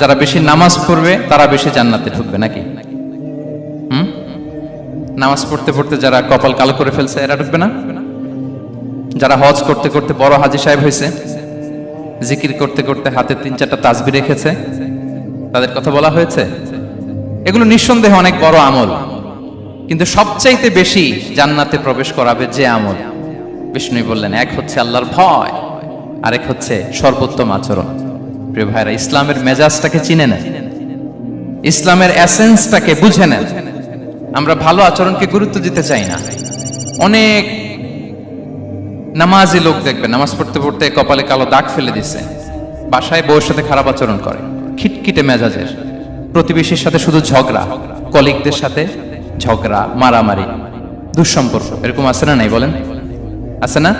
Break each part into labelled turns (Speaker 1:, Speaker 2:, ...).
Speaker 1: যারা বেশি নামাজ পড়বে তারা বেশি জান্নাতে ঢুকবে নাকি? নামাজ পড়তে পড়তে যারা কপাল কালো করে ফেলছে এরা ঢুকবে না? যারা হজ করতে করতে বড় হাজী সাহেব হয়েছে, জিকির করতে করতে হাতে 3-4টা তাসবিহ রেখেছে, তাদের কথা বলা হয়েছে। এগুলো নিঃসন্দেহে অনেক বড় আমল, কিন্তু সবচাইতে বেশি জান্নাতে প্রবেশ করাবে যে আমল, বিষ্ণু বললেন, এক হচ্ছে আল্লাহর ভয়, আরেক হচ্ছে সর্বোত্তম আচরণ। প্রিয় ভাইরা, ইসলামের মেজাজটাকে চিনে নেন, ইসলামের এসেন্সটাকে বুঝে নেন। আমরা ভালো আচরণকে গুরুত্ব দিতে চাই না। অনেক নামাজি লোক দেখবেন নামাজ পড়তে পড়তে কপালে কালো দাগ ফেলে দিচ্ছে, বাসায় বউয়ের সাথে খারাপ আচরণ করে, খিটখিটে মেজাজের, প্রতিবেশীর সাথে শুধু ঝগড়া, কলিগদের সাথে ঝগড়া, মারামারি, দুঃসম্পর্ক, এরকম আছে না নাই বলেন? আছে না?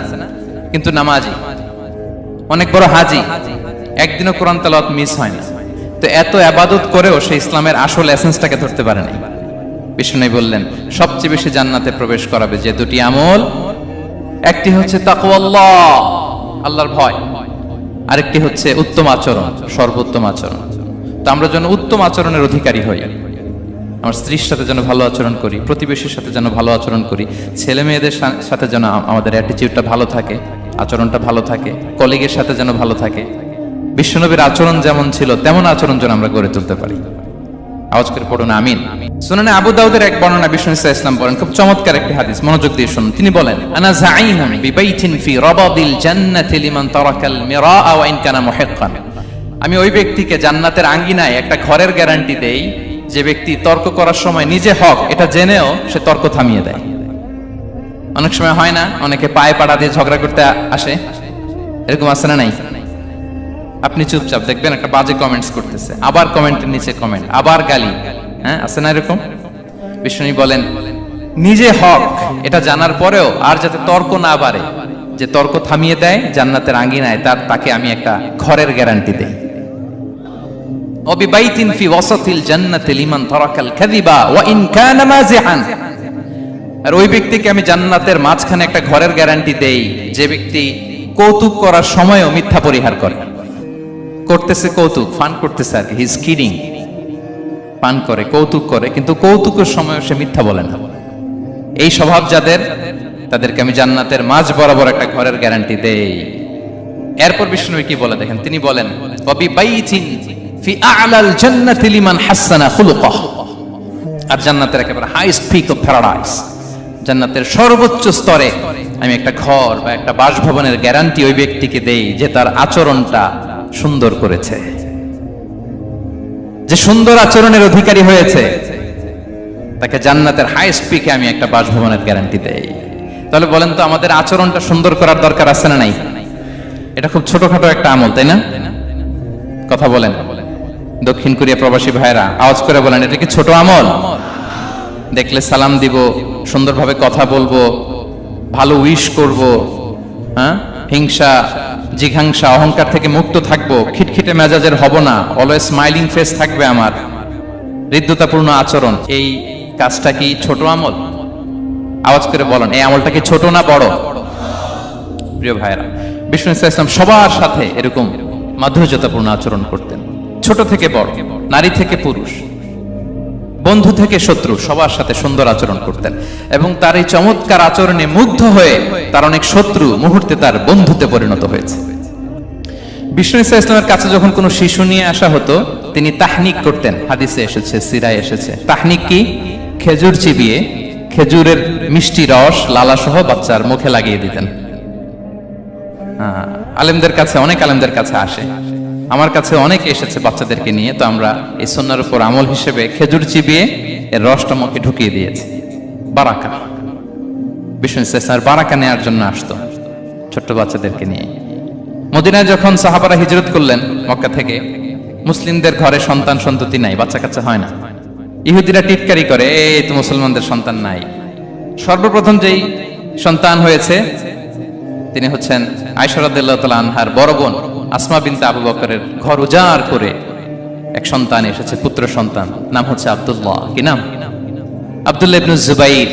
Speaker 1: কিন্তু নামাজি, অনেক বড় হাজি, একদিনও কোরআন তেলাওয়াত মিস হয় না। তো এত ইবাদত করেও সে ইসলামের আসল এসেন্সটাকে ধরতে পারে নাই। বিষ্ণু বললেন, সবচেয়ে বেশি জান্নাতে প্রবেশ করাবে যে দুটি আমল, একটি হচ্ছে তাকওয়াল্লাহ, আল্লাহর ভয়, আরেকটি হচ্ছে উত্তম আচরণ, সর্বোত্তম আচরণ। তো আমরা যেন উত্তম আচরণের অধিকারী হই। আমার স্ত্রীর সাথে যেন ভালো আচরণ করি, প্রতিবেশীর সাথে যেন ভালো আচরণ করি, ছেলে মেয়েদের সাথে যেন আমাদের অ্যাটিটিউডটা ভালো থাকে, আচরণটা ভালো থাকে, কলিগের সাথে যেন ভালো থাকে। বিশ্বনবীর আচরণ যেমন ছিল তেমন আচরণ যেন আমরা গড়ে তুলতে পারি। আওয়াজ করে পড়ুন আমিন। সুনানে আবু দাউদের এক বর্ণনা, বিষ্ণু ইসলাম বলেন, খুব চমৎকার একটি হাদিস, মনোযোগ দিয়ে শুনুন। তিনি বলেন, আনা যাঈমুন বিবাইতিন ফি রাবাদিল জান্নাতি লিমান তারাকাল মিরাআ ওয়া ইন কানা মুহিক্কান। আমি ওই ব্যক্তিকে জান্নাতের আঙ্গিনায় একটা ঘরের গ্যারান্টি দেই যে ব্যক্তি তর্ক করার সময় নিজে হক এটা জেনেও সে তর্ক থামিয়ে দেয়। অনেক সময় হয় না, অনেকে পায়ে পাড়া দিয়ে ঝগড়া করতে আসে, এরকম আছে না নাই? আপনি চুপচাপ দেখবেন একটা বাজে কমেন্টস করতেছে, আবার কমেন্টের নিচে কমেন্ট, আবার গালি, হ্যাঁ আছে না এরকম? বিষ্ণু বলেন, নিজে হক এটা জানার পরেও আর যাতে তর্ক না বাড়ে, যে তর্ক থামিয়ে দেয় জান্নাতের আঙ্গিনায়, তাকে আমি একটা ঘরের গ্যারান্টি দেই। ওয়াবিবাইতিন ফি ওয়াসাতিল জান্নাতি লিমান তারাকাল কাযিবা ওয়া ইন কানা মাযিহান। আর ওই ব্যক্তিকে আমি জান্নাতের মাঝখানে একটা ঘরের গ্যারান্টি দেই যে ব্যক্তি কৌতুক করার সময়ও মিথ্যা পরিহার করে। করতেছে কৌতুক, ফান করতেছে আর কি, হি ইজ কিডিং, পান করে, কৌতুক করে, কিন্তু কৌতুকের সময়ও সে মিথ্যা বলে না। এই স্বভাব যাদের, তাদেরকে আমি জান্নাতের মাঝ বরাবর একটা ঘরের গ্যারান্টি দেই। এরপর বিষ্ণু কি বলে দেখেন, তিনি বলেন, ওয়াবিবাইতিন ফি আ'লাল জান্নাতি লিমান হাসানা খুলুকাহ। আর জান্নাতের একেবারে হাইস্ট পিক অফ প্যারাডাইস, জান্নাতের সর্বোচ্চ স্তরে আমি একটা ঘর বা একটা বাসভবনের গ্যারান্টি ওই ব্যক্তিকে দেই যে তার আচরণটা সুন্দর করেছে, যে সুন্দর আচরণের অধিকারী হয়েছে, তাকে জান্নাতের হাইস্ট পিকে আমি একটা বাসভবনের গ্যারান্টি দেই। তাহলে বলেন তো, আমাদের আচরণটা সুন্দর করার দরকার আছে না নাই? এটা খুব ছোটখাটো একটা আমল, তাই না? কথা বলেন, দক্ষিণ কোরিয়া প্রবাসী ভাইরা আওয়াজ করে বলেন, এটা কি ছোট আমল? দেখলে সালাম দিব, সুন্দরভাবে কথা বলবো, ভালো উইশ করব, হ্যাঁ, হিংসা জিঘাংসা অহংকার থেকে মুক্ত থাকবো, খিটখিটে মেজাজের হব না, অলওয়েজ স্মাইলিং ফেস থাকবে আমার, হৃদ্যতাপূর্ণ আচরণ। এই কাজটা কি ছোট আমল? আওয়াজ করে বলেন, এই আমলটা কি ছোট না বড়? প্রিয় ভাইরা, বিষ্ণু ইসলাম সবার সাথে এরকম মাধুর্যতাপূর্ণ আচরণ করতেন, ছোট থেকে বড়, নারী থেকে পুরুষ, বন্ধু থেকে শত্রু, সবার সাথে সুন্দর আচরণ করতেন। এবং তার এই চমৎকার আচরণে মুগ্ধ হয়ে তার অনেক শত্রু মুহূর্তে তার বন্ধুতে পরিণত হয়েছে। বিষ্ণু ইসলামের কাছে যখন কোনো শিশু নিয়ে আসা হতো, তিনি তাহনিক করতেন, হাদিসে এসেছে, সিরায় এসেছে। তাহনিক কি? খেজুর চিবিয়ে খেজুরের মিষ্টি রস লালা সহ বাচ্চার মুখে লাগিয়ে দিতেন। আলেমদের কাছে, অনেক আলেমদের কাছে আসে, আমার কাছে অনেকে এসেছে বাচ্চাদেরকে নিয়ে। তো আমরা এই সুন্নাহর উপর আমল হিসেবে খেজুর চিবিয়ে এর রসটা মুখে ঢুকিয়ে দিয়েছি, বারাকা। বিষ্ণু ইসলামের বারাকা নেওয়ার জন্য আসতো ছোট্ট বাচ্চাদেরকে নিয়ে। মদিনায় যখন সাহাবারা হিজরত করলেন মক্কা থেকে, মুসলিমদের ঘরে সন্তান সন্ততি নাই, বাচ্চা কাচ্চা হয় না। ইহুদিরা টিটকারি করে, এই তো মুসলমানদের সন্তান নাই। সর্বপ্রথম যেই সন্তান হয়েছে তিনি হচ্ছেন আয়েশা রাদিয়াল্লাহু তাআলা আনহার বড় বোন আসমা বিনতে আবু বকরের ঘর উজাড় করে এক সন্তান এসেছে, পুত্র সন্তান, নাম হচ্ছে আব্দুল্লাহ। কি নাম? আব্দুল্লাহ ইবনে জুবাইর।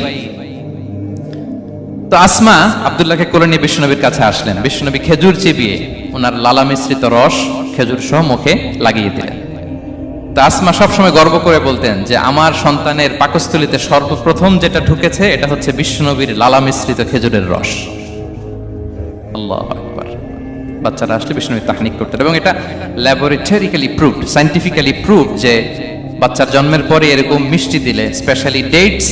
Speaker 1: তো আসমা আব্দুল্লাহকে কোলে নিয়ে বিশ্বনবীর কাছে আসলেন। বিশ্বনবী খেজুর চিবিয়ে ওনার লালা মিশ্রিত রস খেজুর সহ মুখে লাগিয়ে দিলেন। তা আসমা সবসময় গর্ব করে বলতেন যে আমার সন্তানের পাকস্থলীতে সর্বপ্রথম যেটা ঢুকেছে এটা হচ্ছে বিশ্বনবীর লালা মিশ্রিত খেজুরের রস। আল্লাহু আকবার। বাচ্চারা আসলে বিশ্বনবী তাহনিক করতেন এবং এটা ল্যাবরেটরিক্যালি প্রুভড, সায়েন্টিফিক্যালি প্রুভড যে বাচ্চার জন্মের পরে এরকম মিষ্টি দিলে, স্পেশালি ডেটস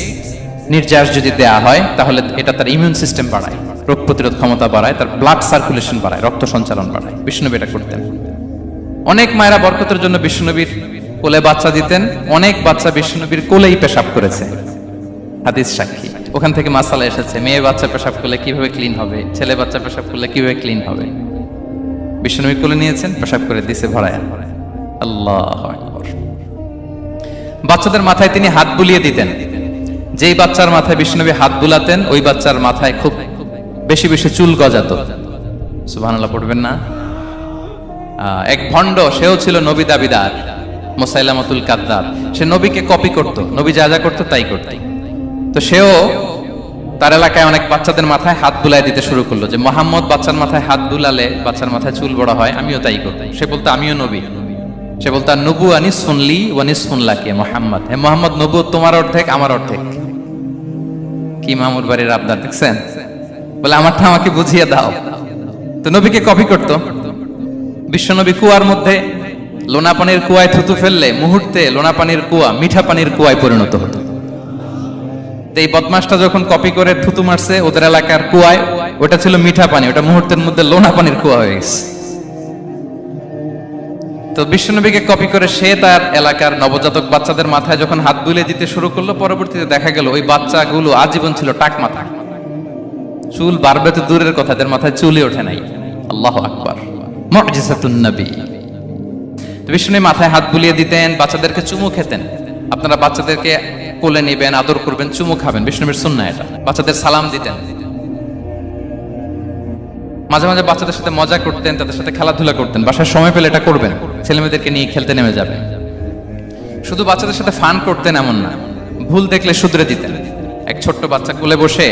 Speaker 1: নির্যাস যদি দেয়া হয়, তাহলে এটা তার ইমিউন সিস্টেম বাড়ায়, রোগ প্রতিরোধ ক্ষমতা বাড়ায়, তার ব্লাড সার্কুলেশন বাড়ায়, রক্ত সঞ্চালন বাড়ায়। বিশ্বনবী এটা করতেন। অনেক মায়েরা বরকতের জন্য বিশ্বনবীর কোলে বাচ্চা দিতেন। অনেক বাচ্চা বিশ্বনবীর কোলেই পেশাব করেছে, হাদিস সাক্ষী। ওখান থেকে মাসালা এসেছে, মেয়ে বাচ্চা পেশাব করলে কিভাবে ক্লিন হবে, ছেলে বাচ্চা পেশাব করলে কিভাবে ক্লিন হবে। বিশ্বনবী কোলে নিয়েছেন, পেশাব করে দিছে ভরায়। আল্লাহু আকবার। বাচ্চাদের মাথায় তিনি হাত বুলিয়ে দিতেন। যেই বাচ্চার মাথায় বিশ্বনবী হাত বুলাতেন, ওই বাচ্চার মাথায় খুব বেশি বেশি চুল গজাতো। সুবহানাল্লাহ পড়বেন না? এক ভণ্ড, সেও ছিল নবী দাবিদার, মুসাইলামাতুল কাদ্দাব। সে নবীকে কপি করত, নবী যা যা করতো তাই করত। তো সেও তার এলাকায় অনেক বাচ্চাদের মাথায় হাত বুলাই দিতে শুরু করলো, যে মোহাম্মদ বাচ্চার মাথায় হাত বুলালে বাচ্চার মাথায় চুল বড় হয়, আমিও তাই করব। সে বলতো আমিও নবী। সে বলতো নবু আনিস শুনলি ওয়ানিস শুনলাকে মোহাম্মদ, হে মোহাম্মদ, নবু তোমার অর্ধেক আমার অর্ধেক। কি মামুর বাড়ির আবদার দেখছেন? বলে আমারটা আমাকে বুঝিয়ে দাও। তো নবীকে কপি করত। বিশ্বনবী কুয়ার মধ্যে লোনা পানির কুয়ায় থুতু ফেললে মুহূর্তে লোনা পানির কুয়া মিঠা পানির কুয়ায় পরিণত হতো। এই বদমাসটা যখন কপি করে থুতু মারছে ওদের এলাকার কুয়ায়, ওটা ছিল মিঠা পানি, ওটা মুহূর্তের মধ্যে লোনা পানির কুয়া হয়ে গেছে। তো বিশ্বনবীকে কপি করে সে তার এলাকার নবজাতক বাচ্চাদের মাথায় যখন হাত বুলিয়ে দিতে শুরু করলো, পরবর্তীতে দেখা গেল ওই বাচ্চাগুলো আজীবন ছিল টাক মাথা। চুল বাড়বে তো দূরের কথা, এদের মাথায় চুলই ওঠে নাই। আল্লাহু আকবার। মুজিজাতুন নবী। বিষ্ণু মাথায় হাত বুলিয়ে দিতেন, বাচ্চাদেরকে চুমু খেতেন। আপনারা বাচ্চাদেরকে কোলে নেবেন, আদর করবেন, চুমু খাবেন, বিষ্ণুবীর সুন্নাহ এটা। বাচ্চাদের সালাম দিতেন। মাঝে মাঝে বাচ্চাদের সাথে মজা করতেন, তাদের সাথে খেলাধুলা করতেন। বাসায় সময় পেলে এটা করবেন, ছেলেমেয়েদেরকে নিয়ে খেলতে নেমে যাবেন। শুধু বাচ্চাদের সাথে ফান করতেন এমন না, ভুল দেখলে শুধরে দিতেন। এক ছোট্ট বাচ্চা কোলে বসে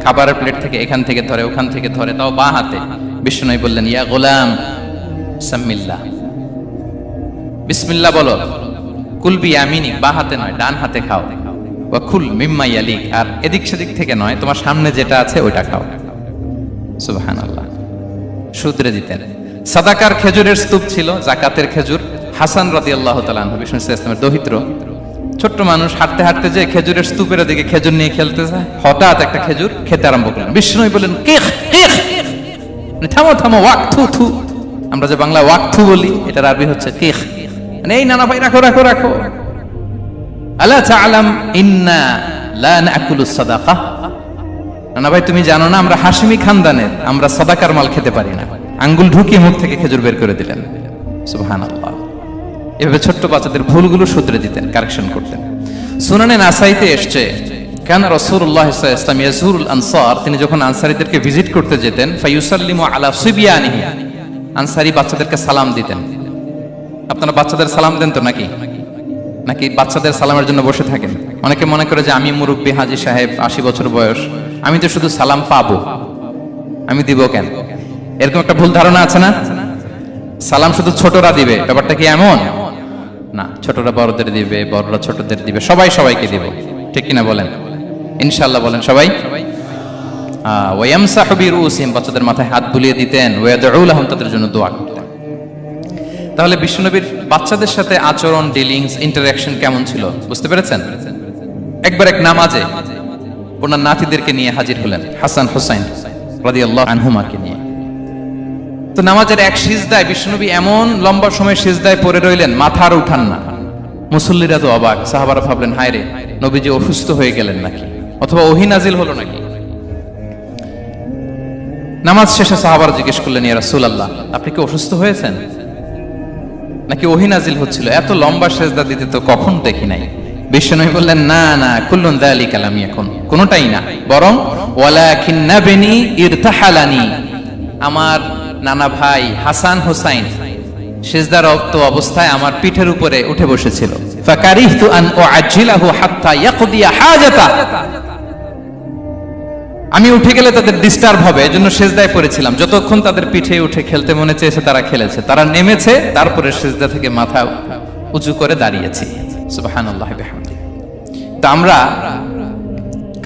Speaker 1: খাবারের প্লেট থেকে এখান থেকে ধরে ওখান থেকে ধরে, তাও বাঁ হাতে। বিষ্ণু বললেন ইয়া গোলাম সাম্মিল্লাহ, বিসমিল্লাহ বলো। কুলবি আমিনি, বাঁ হাতে নয় ডান হাতে খাও। ওয়া কুল মিম্মা ইয়ালিক, আর এদিক সেদিক থেকে নয়, তোমার সামনে যেটা আছে ওইটা খাও। সুবহানাল্লাহ। শুধরে দিতেন। সাদাকার খেজুরের স্তূপ ছিল, যাকাতের খেজুর। হাসান রাদিয়াল্লাহু তাআলা আনহু, বিষ্ণু ইসলামের দৌহিত্র, ছোট্ট মানুষ, হাঁটতে হাঁটতে যে খেজুরের স্তূপের দিকে খেজুর নিয়ে খেলতে যায়, হঠাৎ একটা খেজুর খেতে আরম্ভ করলেন। বিষ্ণু বললেন কিখ কিখ, থামো থামো, ওয়াক থু থু। আমরা যে বাংলা ওয়াক থু বলি, এটার আরবি হচ্ছে কিখ। মানে এই নানা ভাই রাখো রাখো রাখো। আলা তাআলাম ইন্না লা নাকুলু সাদাকা, নানা ভাই তুমি জানো না আমরা হাশিমি খানদানের, আমরা সাদাকার মাল খেতে পারি না। আঙ্গুল ঢুকিয়ে মুখ থেকে খেজুর বের করে দিলেন। সুবহানাল্লাহ। এভাবে ছোট্ট বাচ্চাদের ভুলগুলো শুধরে দিতেন, কারেকশন করতেন। সুনানে নাসাইতে এসছে, কানা রাসূলুল্লাহ সাল্লাল্লাহু আলাইহি ওয়াসাল্লাম ইয়াজুরুল আনসার, তিনি যখন আনসারীদেরকে ভিজিট করতে যেতেন, ফায়ুসাল্লিমু আলা সিবিয়ানিহি, আনসারী বাচ্চাদেরকে সালাম দিতেন। আপনারা বাচ্চাদের সালাম দেন তো নাকি? নাকি বাচ্চাদের সালামের জন্য বসে থাকেন? অনেকে মনে করে যে আমি মুরব্বী হাজী সাহেব, 80 বছর বয়স, আমি তো শুধু সালাম পাবো, আমি দিব কেন? এরকম একটা ভুল ধারণা আছে না? সালাম শুধু ছোটরা দিবে, ব্যাপারটা কি এমন না। ছোটরা বড়দের দিবে, বড়রা ছোটদের দিবে, সবাই সবাইকে দিবে। ঠিক কিনা বলেন? ইনশাআল্লাহ বলেন সবাই। ওয়ায়ামসাহু বিরুসিহিম, বাচ্চাদের মাথায় হাত বুলিয়ে দিতেন। ওয়ায়াদউ লাহুম, তাদের জন্য দোয়া করতেন। তাহলে বিশ্বনবীর বাচ্চাদের সাথে আচরণ, ডিলিংস, ইন্টারঅ্যাকশন কেমন ছিল বুঝতে পেরেছেন? একবার এক নামাজে ওনার নাতিদেরকে নিয়ে হাজির হলেন, হাসান হুসাইন রাদিয়াল্লাহু আনহুমাকে নিয়ে। তো নামাজের এক সিজদায় বিশ্বনবী এমন লম্বা সময় সিজদায় পড়ে রইলেন, মাথা আর উঠান না। মুসল্লিরা তো অবাক, সাহাবারা ভাবলেন হায় রে, নবীজি অসুস্থ হয়ে গেলেন নাকি, অথবা ওহী নাজিল হলো নাকি। নামাজ শেষে সাহাবারা জিজ্ঞেস করলেন ইয়া রাসূলুল্লাহ, আপনি কি অসুস্থ হয়েছেন নাকি ওহী নাজিল হচ্ছিল? এত লম্বা সিজদা দিতে তো কখন দেখি নাই। বিশ্বনবী বললেন না না, কুল্লুন যালিকা লাম ইয়াকুন, কোনটাই না, বরং ওয়ালাকিন নাবনি ইরতাহালানি, আমার নানা ভাই হাসান হুসাইন সিজদারত অবস্থায় আমার পিঠের উপরে উঠে বসেছিল। ফাকারিহতু আন উআজ্জিলাহু হাত্তা ইয়াকদিয়া হাজাতা, আমি উঠে গেলে তাদের ডিস্টার্ব হবে, এজন্য সিজদায় পড়েছিলাম। যতক্ষণ তাদের পিঠে উঠে খেলতে মনে চেয়েছে তারা খেলেছে, তারা নেমেছে, তারপরে সিজদা থেকে মাথা উঁচু করে দাঁড়িয়েছি। সুবহানাল্লাহ বিহামদি। তো আমরা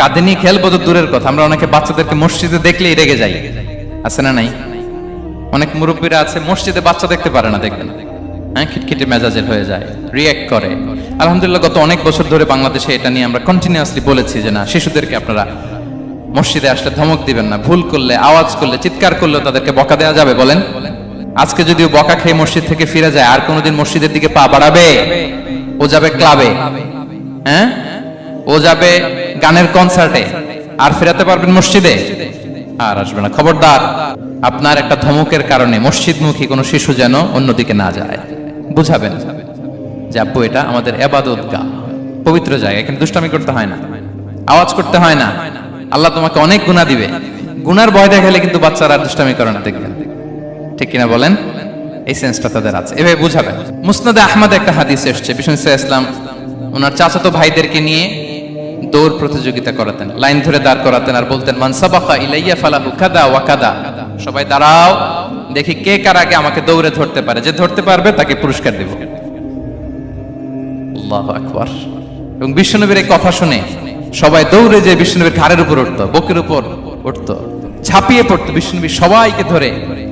Speaker 1: কাঁধে নিয়ে খেলবো তো দূরের কথা, আমরা অনেকে বাচ্চাদেরকে মসজিদে দেখলেই রেগে যাই, আছে না নাই? অনেক মুরব্বীরা আছে মসজিদে বাচ্চা দেখতে পারে না, দেখবেন হ্যাঁ, খিটখিটে মেজাজের হয়ে যায়, রিয়্যাক্ট করে। আলহামদুলিল্লাহ গত অনেক বছর ধরে বাংলাদেশে এটা নিয়ে আমরা কন্টিনিউয়াসলি বলেছি যে না, শিশুদেরকে আপনারা মসজিদে আসলে ধমক দিবেন না, ভুল করলে, আওয়াজ করলে, চিৎকার করলে তাদেরকে বকা দেওয়া যাবে? বলেন। আজকে যদিও বকা খেয়ে মসজিদ থেকে ফিরে যায়, আর কোনোদিন মসজিদের দিকে পা বাড়াবে? ও যাবে ক্লাবে, হ্যাঁ, ও যাবে গানের কনসার্টে, আর ফেরাতে পারবেন মসজিদে? আর আসবে না। খবরদার, আপনার একটা ধমকের কারণে মসজিদমুখী কোনো শিশু যেন অন্যদিকে না যায়। বুঝাবেন যে আব্বু এটা আমাদের ইবাদতগাহ, পবিত্র জায়গা, এখানে দুষ্টামি করতে হয় না, আওয়াজ করতে হয় না, আল্লাহ তোমাকে অনেক গুনাহ দিবে। গুনার ভয় দেখালে কিন্তু বাচ্চারা আর দুষ্টামি করে না, দেখবেন। ঠিক কিনা বলেন? এই সেন্সটা তাদের আছে, এভাবে বুঝাবেন। মুসনাদে আহমদ একটা হাদিস এসেছে, বিষ্ণু ইসলাম ওনার চাচাতো ভাইদেরকে নিয়ে দৌড় প্রতিযোগিতা করাতেন, লাইন ধরে দাঁড় করাতেন আর বলতেন মান সাবাকা ইলাইয়া ফালাহু কাদা ওয়া কাদা, সবাই দাঁড়াও, দেখি কে কার আগে আমাকে দৌড়ে ধরতে পারে, যে ধরতে পারবে তাকে পুরস্কার দেব। আল্লাহু আকবার। এবং বিশ্বনবীর এই কথা শুনে সবাই দৌড়ে যে বিশ্বনবীর ঘাড়ের উপর উঠতো, বুকের উপর উঠতো, ঝাঁপিয়ে পড়তো, বিশ্বনবী সবাইকে ধরে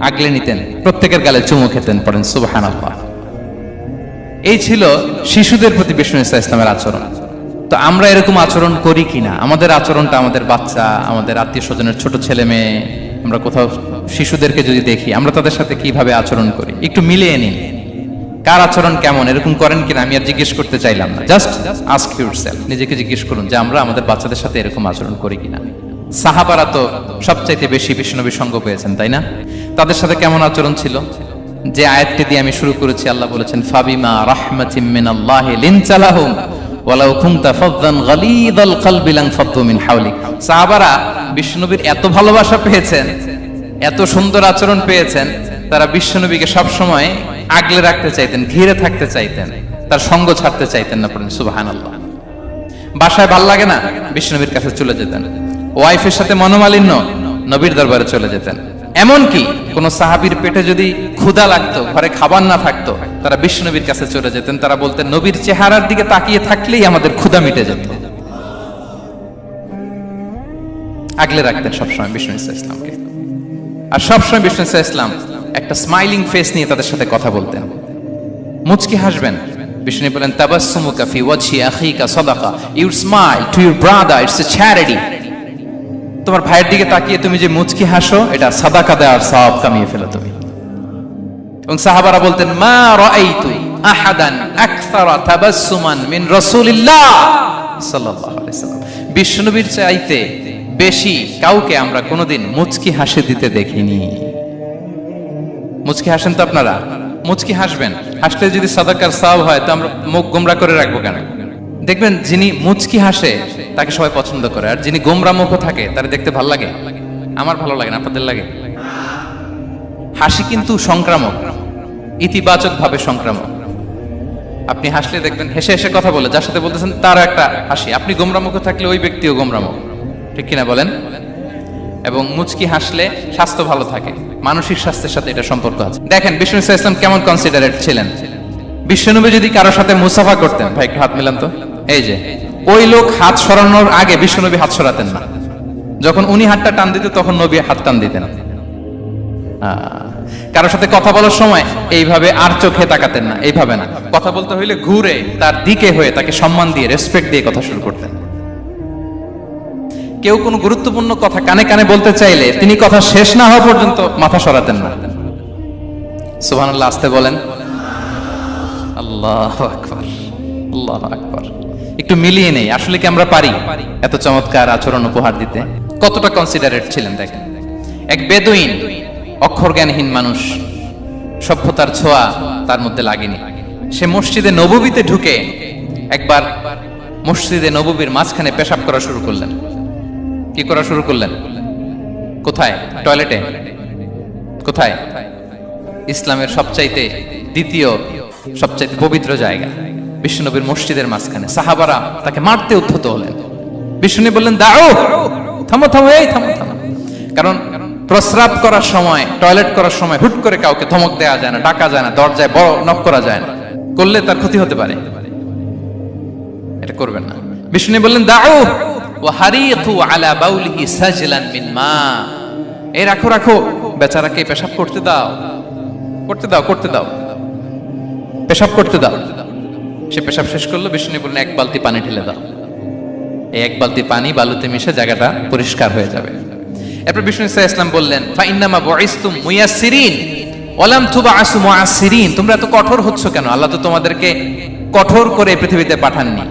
Speaker 1: আগলে নিতেন, প্রত্যেকের গালে চুমু খেতেন। পড়েন সুবহানাল্লাহ। এই ছিল শিশুদের প্রতি বিষ্ণু ইসলামের আচরণ। তো আমরা এরকম আচরণ করি কিনা? আমাদের আচরণটা আমাদের বাচ্চা, আমাদের আত্মীয় স্বজনের ছোট ছেলে মেয়ে, আমরা কোথাও শিশুদেরকে যদি দেখি, আমরা তাদের সাথে কিভাবে আচরণ করি একটু মিলিয়ে নিন। কার আচরণ কেমন, এরকম করেন কিনা আমি আর জিজ্ঞেস করতে চাইলাম না, জাস্ট আস্ক ইউরসেলফ, নিজেকে জিজ্ঞেস করুন যে আমরা আমাদের বাচ্চাদের সাথে এরকম আচরণ করি কিনা। সাহাবারা তো সবচাইতে বেশি বিশ্বনবীর সঙ্গ পেয়েছেন, তাই না? তাদের সাথে কেমন আচরণ ছিল? যে আয়াতটি দিয়ে আমি শুরু করেছি, আল্লাহ বলেছেন ফাবিমা রাহমাতিম মিনাল্লাহি লিনতা লাহুম ওয়ালাউ কুনতা ফাযযান গালিযাল কলবি লানফাদ্দু মিন হাওলিক। সাহাবারা বিশ্বনবীর এত ভালোবাসা পেয়েছেন, এত সুন্দর আচরণ পেয়েছেন, তারা বিশ্বনবীকে সব সময় আগলে রাখতে চাইতেন, ঘিরে থাকতে চাইতেন, তার সঙ্গ ছাড়তে চাইতেন না। পড়েন সুবহানাল্লাহ। বাসায় ভাল লাগে না, বিশ্বনবীর কাছে চলে যেতেন। ওয়াইফের সাথে মনোমালিন্য, নবীর দরবারে চলে যেতেন। এমনকি কোন সাহাবীর পেটে যদি ক্ষুধা লাগতো, ঘরে খাবার না থাকতো, তারা বিশ্বনবীর কাছে চলে যেতেন। তারা বলতেন নবীর চেহারার দিকে তাকিয়ে থাকলেই আমাদের ক্ষুধা মিটে যেত। আগলে রাখতেন সবসময় বিষ্ণু ইসলামকে। আর সবসময় বিষ্ণু ইসলাম একটা স্মাইলিং ফেস নিয়ে তাদের সাথে কথা বলতেন, মুচকি হাসবেন। বিষ্ণু বলেন তাবাসসুমুকা ফি ওয়াজহি আখিকা সাদাকা, you smile to your brother, it's a charity. তোমার ভাইয়ের দিকে তাকিয়ে তুমি যে মুচকি হাসো, এটা সাদাকা দেওয়ার সওয়াব কামিয়ে ফেলো তুমি। এবং সাহাবারা বলতেন মা রাআইতু আহাদান আকসারা তাবাসসুমান মিন রাসূলিল্লাহ সাল্লাল্লাহু আলাইহি ওয়াসাল্লাম। বিশ্বনবীর চাইতে বেশি কাউকে আমরা কোনোদিন মুচকি হাসি দিতে দেখিনি। মুচকি হাসেন তো আপনারা? মুচকি হাসবেন, হাসলে যদি সাদাকার সওয়াব হয় তো আমরা মুখ গোমরা করে রাখবো কেন? দেখবেন যিনি মুচকি হাসে তাকে সবাই পছন্দ করে, আর যিনি গোমরা মুখ থাকে তার দেখতে ভালো লাগে। আমার ভালো লাগে না, আপনাদের লাগে? হাসি কিন্তু সংক্রামক, ইতিবাচক ভাবে সংক্রামক। আপনি হাসলে দেখবেন হেসে হেসে কথা বলে যার সাথে বলতেছেন তার একটা হাসি। আপনি গোমরা মুখ থাকলে ওই ব্যক্তিও গোমরা মুখ, ঠিক কিনা বলেন? এবং মুচকি হাসলে স্বাস্থ্য ভালো থাকে, মানসিক স্বাস্থ্যের সাথে এটা সম্পর্ক আছে। দেখেন বিষ্ণু ইসলাম কেমন কনসিডারেট ছিলেন। বিশ্বনবী যদি কারোর সাথে মুসাফা করতেন, ভাই একটু হাত মিলান তো, এই যে ওই লোক হাত সরানোর আগে বিশ্বনবী হাত সরাতেন না। যখন উনি হাতটা টান দিতেন তখন নবী হাত টান দিতেন। কারোর সাথে কথা বলার সময় এইভাবে আর চোখে তাকাতেন না, এইভাবে না। কথা বলতে হইলে ঘুরে তার দিকে হয়ে তাকে সম্মান দিয়ে, রেসপেক্ট দিয়ে কথা শুরু করতেন। কেউ কোনো গুরুত্বপূর্ণ কথা কানে কানে বলতে চাইলে তিনি কথা শেষ না হওয়া পর্যন্ত মাথা সরাতেন না। সুবহানাল্লাহ, আসতে বলেন। আল্লাহু আকবার, আল্লাহু আকবার। একটু মিলিয়ে নেই, আসলে কি আমরা পারি এত চমৎকার আচরণ উপহার দিতে? কতটা কনসিডারেট ছিলেন দেখেন। এক বেদুইন, অক্ষর জ্ঞানহীন মানুষ, সভ্যতার ছোঁয়া তার মধ্যে লাগেনি। সে মসজিদে নববীতে ঢুকে একবার মসজিদে নববীর মাঝখানে পেশাব করা শুরু করলেন। কি করা শুরু করলেন? কোথায়? টয়লেটে? কোথায়? ইসলামের সবচাইতে দ্বিতীয় সবচাইতে পবিত্র জায়গা বিশ্বনবীর মসজিদের মাঝখানে। সাহাবারা তাকে মারতে উদ্ধত হলেন। বিষ্ণু বললেন দাও, থামো থামো, এই থামো থামো। কারণ প্রস্রাব করার সময়, টয়লেট করার সময় হুট করে কাউকে ধমক দেওয়া যায় না, ডাকা যায় না, দরজায় বড় নক করা যায় না। করলে তার ক্ষতি হতে পারে, এটা করবেন না। বিষ্ণু বললেন দাউ ওয়া হারিকু আলা বাউলিহি সাজলান মিন মা, এই রাখো রাখো, বেচারাকে পেশাব করতে দাও, করতে দাও, করতে দাও, পেশাব করতে দাও। সে পেশাব শেষ করলো, বিষ্ণু বললেন এক বালতি পানি ঢেলে দাও। এই এক বালতি পানি বালুতে মিশে জায়গাটা পরিষ্কার হয়ে যাবে। এরপর বিষ্ণু সাল্লাল্লাহু আলাইহি ওয়াসাল্লাম বললেন ফা ইন্নামা বুইসতুম মুয়াসসিরিন ওয়া লাম তুবআসু মুআসসিরিন, তোমরা এত কঠোর হচ্ছ কেন? আল্লাহ তো তোমাদেরকে কঠোর করে পৃথিবীতে পাঠাননি,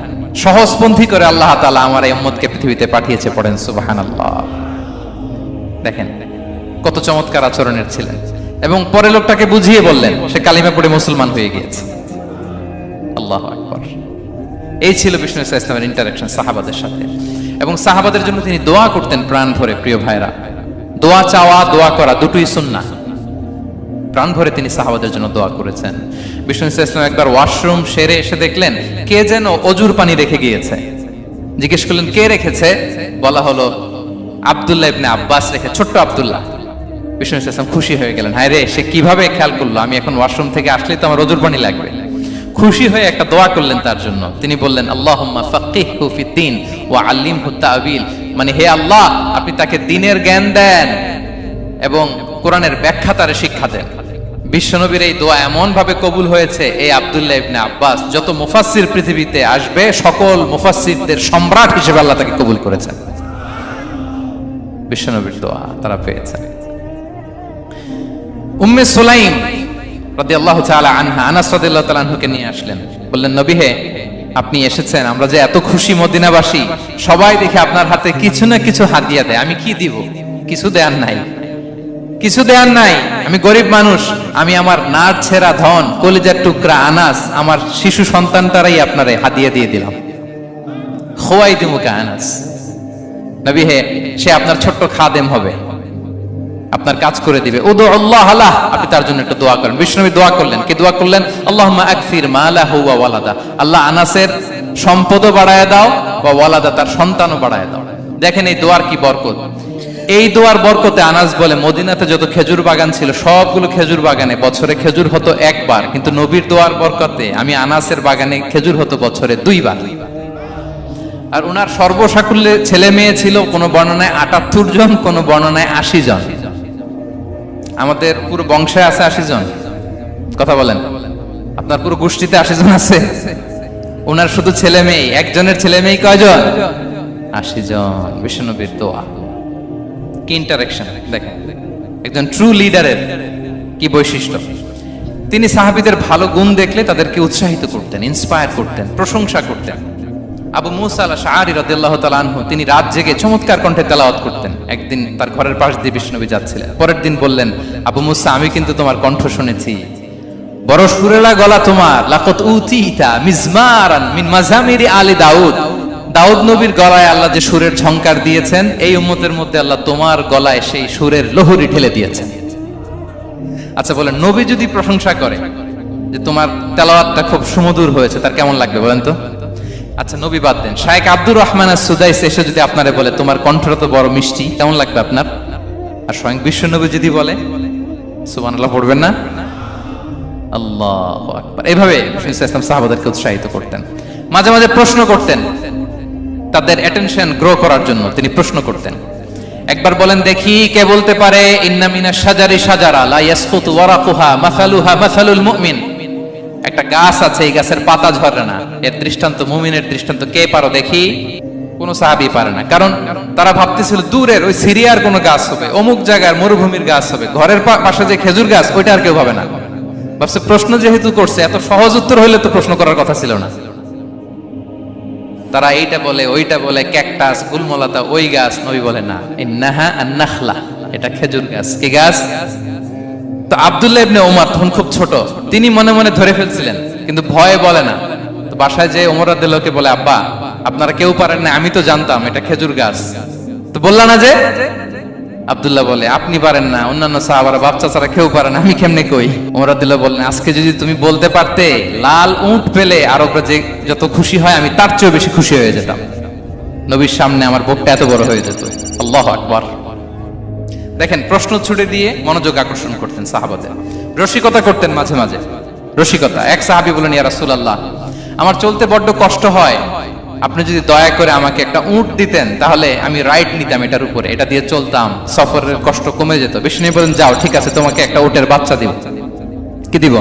Speaker 1: সহজপন্থী করে আল্লাহ তাআলা আমার এই উম্মতকে পৃথিবীতে পাঠিয়েছে। পড়েন সুবহানাল্লাহ। দেখেন কত চমৎকার আচরণের ছিলেন। এবং পরে লোকটাকে বুঝিয়ে বললেন, সে কালিমা পড়ে মুসলমান হয়ে গিয়েছে। আল্লাহু আকবার। এই ছিল বিষ্ণু সাল্লাল্লাহু আলাইহি ওয়াসাল্লামের ইন্টারঅ্যাকশন সাহাবাদের সাথে। এবং সাহাবাদের জন্য তিনি দোয়া করতেন প্রাণ ভরে। প্রিয় ভাইরা, দোয়া চাওয়া, দোয়া করা দুটোই সুন্নাহ। প্রাণ ভরে তিনি সাহাবাদের জন্য দোয়া করেছেন। বিষ্ণু সাল্লাল্লাহু আলাইহি ওয়াসাল্লাম একবার ওয়াশরুম সেরে এসে দেখলেন কে যেন অজুর পানি রেখে গিয়েছে। জিজ্ঞেস করলেন কে রেখেছে? বলা হলো আব্দুল্লাহ ইবনে আব্বাস রেখে, ছোট্ট আব্দুল্লাহ। বিষ্ণু সাল্লাল্লাহু আলাইহি ওয়াসাল্লাম খুশি হয়ে গেলেন, হায় রে, সে কিভাবে খেয়াল করলো আমি এখন ওয়াশরুম থেকে আসলেই তো আমার অজুর পানি লাগবে। খুশি হয়ে একটা দোয়া করলেন তার জন্য। তিনি বললেন আল্লাহুম্মা ফাক্কিহহু ফিদ্দীন ওয়া আল্লিমহু তা'ওয়িল, মানে হে আল্লাহ আপনি তাকে দ্বীনের জ্ঞান দেন এবং কোরআনের ব্যাখ্যা তারে শিক্ষা দেন। বিশ্বনবীর এই দোয়া এমন ভাবে কবুল হয়েছে, এই আব্দুল্লাহ ইবনে আব্বাস যত মুফাসসির পৃথিবীতে আসবে সকল মুফাসসিরদের সম্রাট হিসেবে আল্লাহ তাকে কবুল করেছেন। বিশ্বনবীর দোয়া তারা পেয়েছেন। উম্মে সুলাইম রাদিয়াল্লাহু তাআলা আনহা আনাস রাদিয়াল্লাহু তাআলা আনহুকে নিয়ে আসলেন, বললেন নবী হে, আপনি এসেছেন, আমরা যে এত খুশি মদিনাবাসী, সবাই দেখে আপনার হাতে কিছু না কিছু হাদিয়া দেয়, আমি কি দিব? কিছু দেয়ার নাই, কিছু দেয়ার নাই, আমি গরিব মানুষ, আমি আমার নার ছেঁড়া ধন, কলিজার টুকরা আনাস, আমার শিশু সন্তানটারাই আপনারে হাদিয়া দিয়ে দিলাম। খোয়াই দিমুকা আনাস, নবী হে, সে আপনার ছোট্ট খাদেম হবে, আপনার কাজ করে দিবে। উদু আল্লাহ আলাহ, আপনি তার জন্য একটু দোয়া করেন। বিষ্ণু নবী দোয়া করলেন, কি দোয়া করলেন? আল্লাহুম্মা আকসির মালাহু ওয়া ওয়ালাদা, আল্লাহ আনাসের সম্পদও বাড়ায় দাও, ওয়া ওয়ালাদা, তার সন্তানও বাড়ায় দাও। দেখেন এই দোয়ার কি বরকত। এই দোয়ার বরকতে আনাস বলে মদিনাতে যত খেজুর বাগান ছিল সবগুলো খেজুর বাগানে বছরে খেজুর হতো একবার, কিন্তু নবীর দোয়ার বরকতে আমি আনাসের বাগানে খেজুর হতো বছরে 2 বার। আর ওনার সর্বসাকুল্যে ছেলে মেয়ে ছিল, কোন বর্ণনায় 78 জন, কোন বর্ণনায় 80 জন। আমাদের পুরো বংশে আছে 80 জন, কথা বলেন, আপনার পুরো গোষ্ঠীতে 80 জন আছে। ওনার শুধু ছেলে মেয়ে, একজনের ছেলে মেয়ে কয়জন? 80 জন। বিশ্বনবীর দোয়া কি ইন্টারেকশন দেখেন, একজন ট্রু লিডারের কি বৈশিষ্ট্য। তিনি সাহাবীদের ভালো গুণ দেখলে তাদেরকে উৎসাহিত করতেন, ইন্সপায়ার করতেন, প্রশংসা করতেন। আবু মুসা আল-আশআরী রাদিয়াল্লাহু তাআলা আনহু তিনি রাত জেগে চমৎকার কণ্ঠে তেলাওয়াত করতেন। একদিন তার ঘরের পাশ দিয়ে বিষ্ণুনবী যাচ্ছিলেন, পরের দিন বললেন, আবু মুসা, আমি কিন্তু তোমার কণ্ঠ শুনেছি, বড় সুরেলা গলা তোমার। লাকাত উতিতা মিজমারান মিন মাজামিরি আলি দাউদ, দাউদ নবীর গলায় আল্লাহ যে সুরের ঝংকার দিয়েছেন, এই উম্মতের মধ্যে আল্লাহ তোমার গলায় সেই সুরের লহরী ঢেলে দিয়েছেন। আচ্ছা বলেন, নবী যদি প্রশংসা করে যে তোমার তেলাওয়াতটা খুব সুমধুর হয়েছে, তার কেমন লাগবে বলেন তো? আচ্ছা নবী বাদ দেন, শায়েখ আব্দুর রহমান আস-সুদাইস এসে যদি আপনারে বলে তোমার কণ্ঠটা তো বড় মিষ্টি, কেমন লাগবে আপনার? আর স্বয়ং বিশ্বনবী যদি বলে, সুবহানাল্লাহ পড়বেন না? আল্লাহু আকবার। এইভাবে রাসূলুল্লাহ সাহাবাদেরকে উৎসাহিত করতেন। মাঝে মাঝে প্রশ্ন করতেন, তাদের অ্যাটেনশন গ্রো করার জন্য তিনি প্রশ্ন করতেন। একবার বলেন দেখি, কে বলতে পারে ইন্না মিনাশ শাজারি শাজারা লা ইয়াসকুতু ওয়ারাকুহা মাসালুহা মাসালুল মুমিন, একটা গাছ আছে, এই গাছের পাতা ঝরে না, এর দৃষ্টান্ত মুমিনের দৃষ্টান্ত। কে পারো দেখি? কোন সাহাবী পারে না, কারণ তারা ভাবতেছিল দূরের ওই সিরিয়ার কোন গাছ হবে, অমুক জায়গার মরুভূমির গাছ হবে, ঘরের পাশে যে খেজুর গাছ ওইটা আর কেউ ভাবে না। ভাবছে প্রশ্ন যেহেতু করছে, এত সহজ উত্তর হইলে তো প্রশ্ন করার কথা ছিল না। তারা এইটা বলে, ওইটা বলে, ক্যাকটাস, গুলমলতা, ওই গাছ। নবী বলে না, ইন্নাহা আন-নাখলা, এটা খেজুর গাছ। কি গাছ? তো আব্দুল্লাহ ইবনে ওমর তখন খুব ছোট, তিনি মনে মনে ধরে ফেলছিলেন, কিন্তু ভয়ে বলে না। তো বাসায় যে ওমর রাদিয়াল্লাহু বলে, আব্বা আপনারা কেউ পারেন না, আমি তো জানতাম এটা খেজুর গাছ, তো বললা না যে? আব্দুল্লাহ বলে, আপনি পারেন না, অন্যান্য সাহাবারা বাচ্চা ছাড়া কেউ পারে না, আমি কেমনে কই? ওমর রাদিয়াল্লাহু বললেন, আজকে যদি তুমি বলতে পারতে, লাল উট পেলে আরবরা যে যত খুশি হয় আমি তার চেয়েও বেশি খুশি হয়ে যেতাম। নবীর সামনে আমার বুকটা এত বড় হয়ে যেত। আল্লাহু আকবার। দেখেন প্রশ্ন ছুড়ে দিয়ে মনোযোগ আকর্ষণ করতেন সাহাবাদের, রসিকতা করতেন মাঝে মাঝে। রসিকতা। এক সাহাবী বলেন, ইয়া রাসূলুল্লাহ, আমার চলতে বড্ড কষ্ট হয়, আপনি যদি দয়া করে আমাকে একটা উট দিতেন তাহলে আমি রাইড নিতাম এটার উপরে, এটা দিয়ে চলতাম, সফরের কষ্ট কমে যেত। বিষ্ণু বলেন, যাও, ঠিক আছে, তোমাকে একটা উটের বাচ্চা দিব। কি দিব?